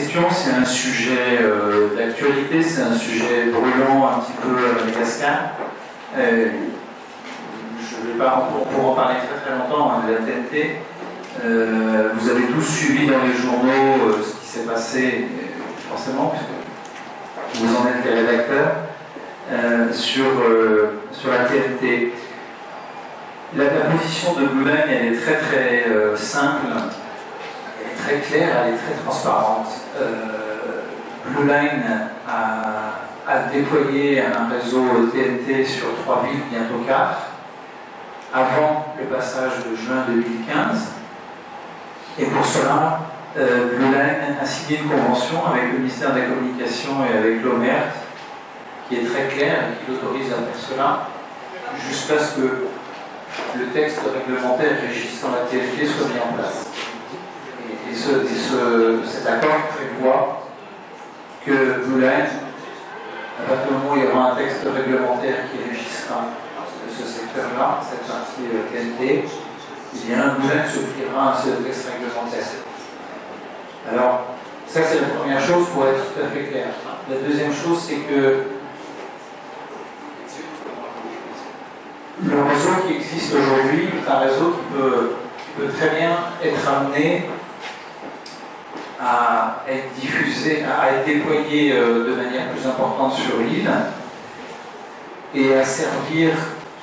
question, c'est un sujet d'actualité, c'est un sujet brûlant, un petit peu à Madagascar. Je ne vais pas pour en parler très longtemps de la TNT. Vous avez tous suivi dans les journaux ce qui s'est passé, forcément, puisque vous en êtes les rédacteurs, sur la TNT. La position de Blue Line, elle est très simple, elle est très claire, elle est très transparente. Blue Line a déployé un réseau TNT sur 3 villes, bientôt 4, avant le passage de juin 2015. Et pour cela, Blue Line a signé une convention avec le ministère de la Communication et avec l'OMERT, qui est très claire et qui l'autorise à faire cela, jusqu'à ce que le texte réglementaire régissant la TNT soit mis en place. Et cet accord prévoit que Blue Line, à partir du moment où il y aura un texte réglementaire qui régissera ce secteur-là, cette partie TNT, eh bien, Blue Line se pliera à ce texte réglementaire. Alors, ça c'est la première chose pour être tout à fait clair. La deuxième chose, c'est que le réseau qui existe aujourd'hui est un réseau qui peut très bien être amené à être diffusé, à être déployé de manière plus importante sur l'île et à servir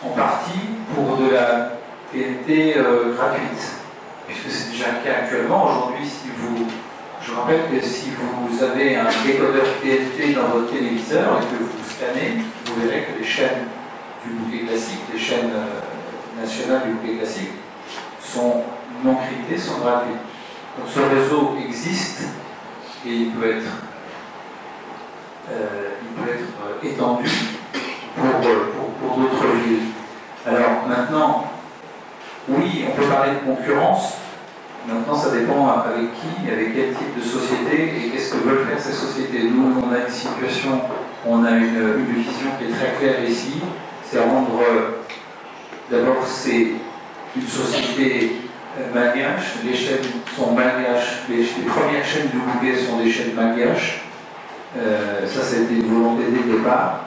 en partie pour de la TNT gratuite, puisque c'est déjà le cas actuellement. Aujourd'hui, je rappelle que si vous avez un décodeur TNT dans votre téléviseur et que vous scannez, vous verrez que les chaînes du bouquet classique, les chaînes nationales du bouquet classique sont non cryptées, sont gratuites. Donc ce réseau existe et il peut être étendu pour d'autres villes. Alors maintenant, oui, on peut parler de concurrence. Maintenant, ça dépend avec qui, avec quel type de société et qu'est-ce que veulent faire ces sociétés. Nous, on a une situation, on a une vision qui est très claire ici. C'est rendre, d'abord c'est une société malgache, les chaînes sont malgaches, les premières chaînes du bouquet sont des chaînes malgaches, ça c'était une volonté dès le départ,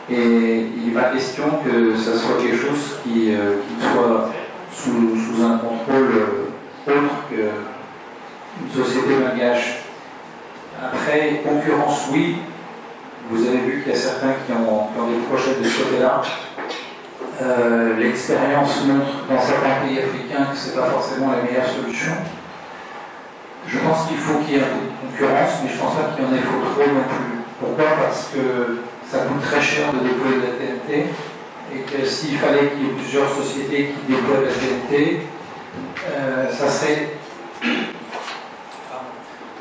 et il n'est pas question que ça soit quelque chose qui soit sous un contrôle autre qu'une société malgache. Après, concurrence oui. Vous avez vu qu'il y a certains qui ont des projets de ce côté-là. L'expérience montre dans certains pays africains que ce n'est pas forcément la meilleure solution. Je pense qu'il faut qu'il y ait un peu de concurrence, mais je ne pense pas qu'il y en ait trop non plus. Pourquoi? Parce que ça coûte très cher de déployer de la TNT et que s'il fallait qu'il y ait plusieurs sociétés qui déploient de la TNT, ça serait...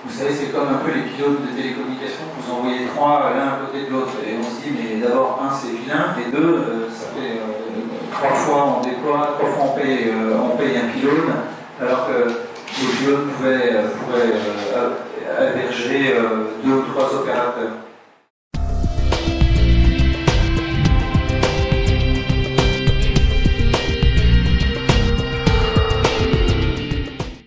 Vous savez, c'est comme un peu les pilotes de télécommunications, vous envoyez 3 l'un à côté de l'autre. Et on se dit, mais d'abord, 1 c'est vilain, et 2, ça fait 3 fois on déploie, 3 fois on paye un pylône, alors que les pylônes pourraient héberger 2 ou 3 opérateurs.